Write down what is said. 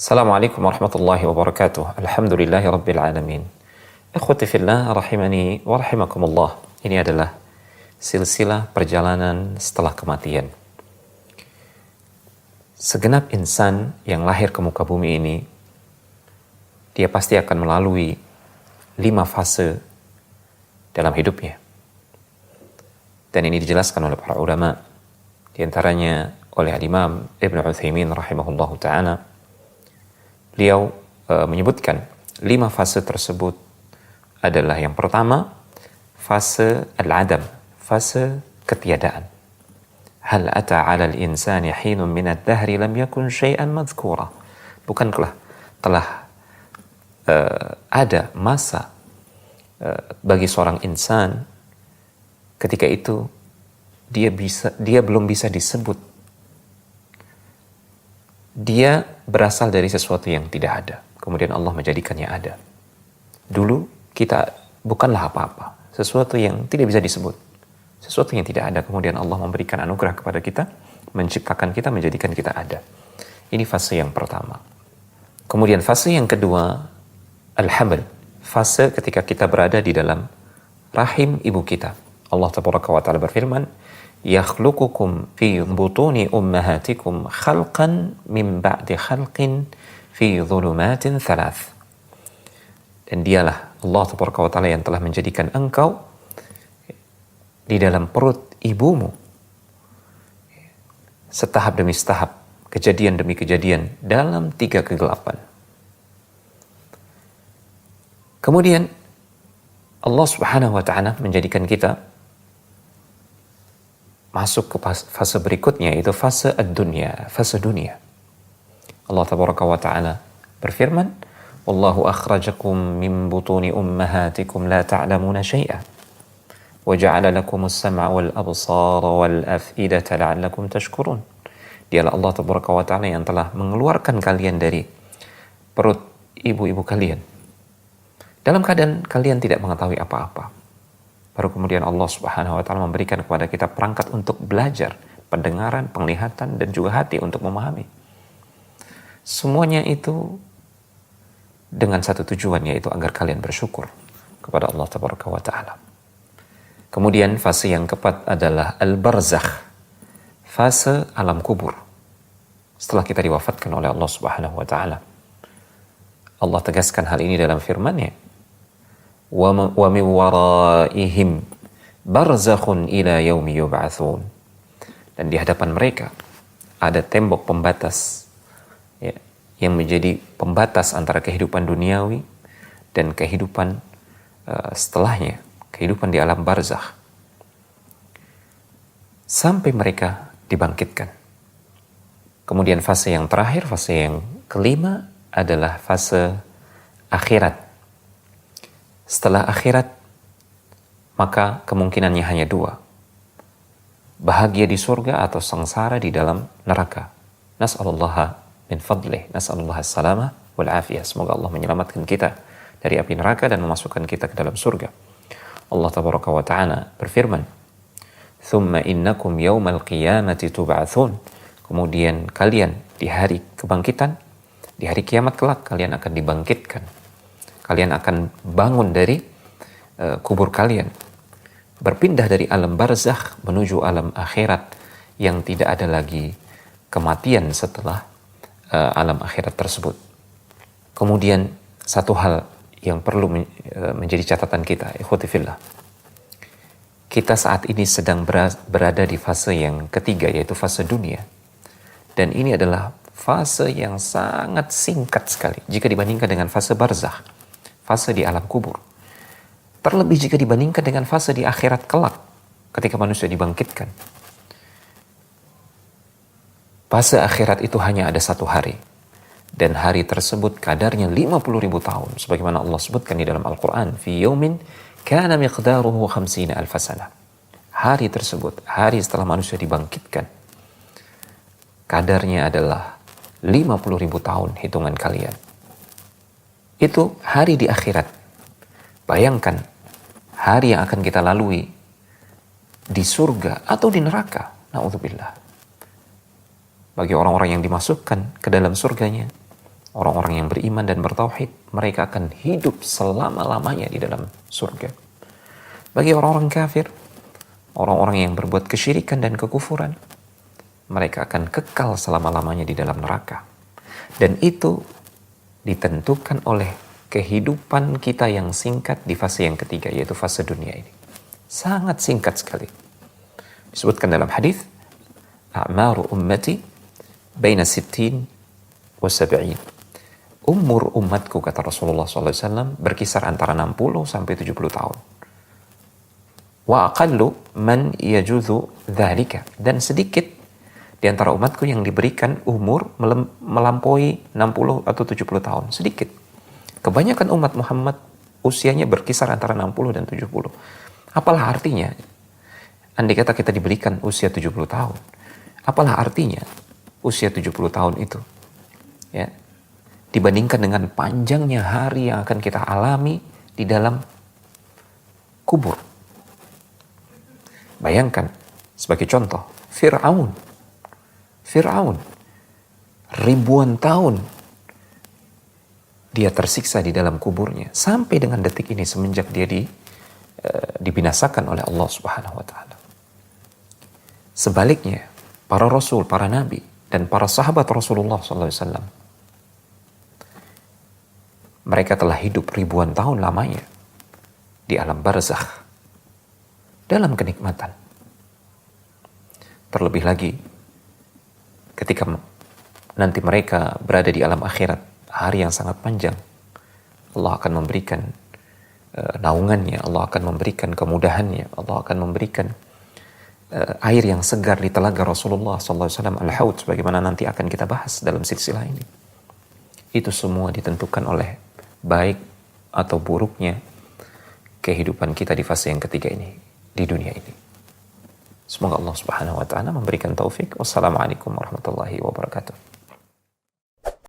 Assalamualaikum warahmatullahi wabarakatuh. Alhamdulillahi rabbil alamin. Ikhwati fillah rahimani wa rahimakumullah. Ini adalah silsilah perjalanan setelah kematian. Segenap insan yang lahir ke muka bumi ini, dia pasti akan melalui 5 fase dalam hidupnya. Dan ini dijelaskan oleh para ulama, di antaranya oleh Imam Ibn Utsaimin rahimahullahu ta'ala. Beliau menyebutkan 5 fase tersebut adalah yang pertama, fase al-adam, fase ketiadaan. Hal ata 'ala al-insani hinun min ad-dahri lam yakun syai'an madhkura. Bukankah telah ada masa bagi seorang insan ketika itu dia belum bisa disebut. Dia berasal dari sesuatu yang tidak ada. Kemudian Allah menjadikannya ada. Dulu kita bukanlah apa-apa. Sesuatu yang tidak bisa disebut. Sesuatu yang tidak ada. Kemudian Allah memberikan anugerah kepada kita. Menciptakan kita, menjadikan kita ada. Ini fase yang pertama. Kemudian fase yang kedua, al-haml. Fase ketika kita berada di dalam rahim ibu kita. Allah Tabaraka wa Ta'ala berfirman, yakhluqukum fi butuni ummahatikum khalqan min ba'di khalqin fi dhulumatin thalath. Dan dialah Allah Tabaraka wa Ta'ala yang telah menjadikan engkau di dalam perut ibumu setahap demi setahap, kejadian demi kejadian dalam 3 kegelapan. Kemudian Allah Subhanahu wa Ta'ala menjadikan kita masuk ke fase berikutnya, yaitu fase ad-dunya, fase dunia. Allah Tabaraka wa Ta'ala berfirman, wallahu akhrajakum min butuni ummahatikum la ta'lamuna syai'a wa ja'ala lakumus sam'a wal absara wal af'idata la'allakum tashkurun. Dialah Allah Tabaraka wa Ta'ala yang telah mengeluarkan kalian dari perut ibu-ibu kalian dalam keadaan kalian tidak mengetahui apa-apa. Baru kemudian Allah Subhanahu wa Ta'ala memberikan kepada kita perangkat untuk belajar, pendengaran, penglihatan, dan juga hati untuk memahami. Semuanya itu dengan satu tujuan, yaitu agar kalian bersyukur kepada Allah Tabaraka wa Ta'ala. Kemudian fase yang keempat adalah al-barzakh, fase alam kubur. Setelah kita diwafatkan oleh Allah Subhanahu wa Ta'ala, Allah tegaskan hal ini dalam firman-Nya, wa min waraihim barzakhun ila yaumi yub'atsun. Dan di hadapan mereka ada tembok pembatas, ya, yang menjadi pembatas antara kehidupan duniawi dan kehidupan setelahnya, kehidupan di alam barzakh, sampai mereka dibangkitkan. Kemudian fase yang terakhir, fase yang kelima adalah fase akhirat. Setelah akhirat, maka kemungkinannya hanya 2. Bahagia di surga atau sengsara di dalam neraka. Nas'alullaha min fadlih, nas'alullaha salamah wal afiyah. Semoga Allah menyelamatkan kita dari api neraka dan memasukkan kita ke dalam surga. Allah Tabaraka wa Ta'ala berfirman, thumma innakum yawmal qiyamati tub'atsun. Kemudian kalian di hari kebangkitan, di hari kiamat kelak, kalian akan dibangkitkan. Kalian akan bangun dari kubur kalian, berpindah dari alam barzakh menuju alam akhirat yang tidak ada lagi kematian setelah alam akhirat tersebut. Kemudian satu hal yang perlu menjadi catatan kita, ikhwati fillah, kita saat ini sedang berada di fase yang ketiga, yaitu fase dunia. Dan ini adalah fase yang sangat singkat sekali jika dibandingkan dengan fase barzakh, fase di alam kubur. Terlebih jika dibandingkan dengan fase di akhirat kelak, ketika manusia dibangkitkan. Fase akhirat itu hanya ada 1 hari. Dan hari tersebut kadarnya 50.000 tahun. Sebagaimana Allah sebutkan di dalam Al-Quran. Fi yawmin kana miqdaruhu 50,000 sanah. Hari tersebut, hari setelah manusia dibangkitkan, kadarnya adalah 50.000 tahun hitungan kalian. Itu hari di akhirat. Bayangkan hari yang akan kita lalui di surga atau di neraka. Na'udzubillah. Bagi orang-orang yang dimasukkan ke dalam surganya, Orang-orang yang beriman dan bertauhid, mereka akan hidup selama-lamanya di dalam surga. Bagi orang-orang kafir, orang-orang yang berbuat kesyirikan dan kekufuran, mereka akan kekal selama-lamanya di dalam neraka. Dan itu ditentukan oleh kehidupan kita yang singkat di fase yang ketiga, yaitu fase dunia ini. Sangat singkat sekali. Disebutkan dalam hadis, a'maru ummati baina 60 wa 70. Umur umatku, kata Rasulullah SAW, berkisar antara 60 sampai 70 tahun. Wa aqallu man yajuzu dzalika, dan sedikit di antara umatku yang diberikan umur melampaui 60 atau 70 tahun, sedikit. Kebanyakan umat Muhammad usianya berkisar antara 60 dan 70. Apalah artinya? Andai kata kita diberikan usia 70 tahun, apalah artinya usia 70 tahun itu? Ya, dibandingkan dengan panjangnya hari yang akan kita alami di dalam kubur. Bayangkan, sebagai contoh, Fir'aun ribuan tahun dia tersiksa di dalam kuburnya sampai dengan detik ini, semenjak dia dibinasakan oleh Allah Subhanahu wa taala. Sebaliknya, para rasul, para nabi dan para sahabat Rasulullah SAW, mereka telah hidup ribuan tahun lamanya di alam barzakh dalam kenikmatan. Terlebih lagi ketika nanti mereka berada di alam akhirat, hari yang sangat panjang, Allah akan memberikan naungannya, Allah akan memberikan kemudahannya, Allah akan memberikan air yang segar di telaga Rasulullah SAW, Al-Haud, sebagaimana nanti akan kita bahas dalam silsilah ini. Itu semua ditentukan oleh baik atau buruknya kehidupan kita di fase yang ketiga ini, di dunia ini. Semoga Allah Subhanahu wa taala memberikan taufik. Wassalamualaikum warahmatullahi wabarakatuh.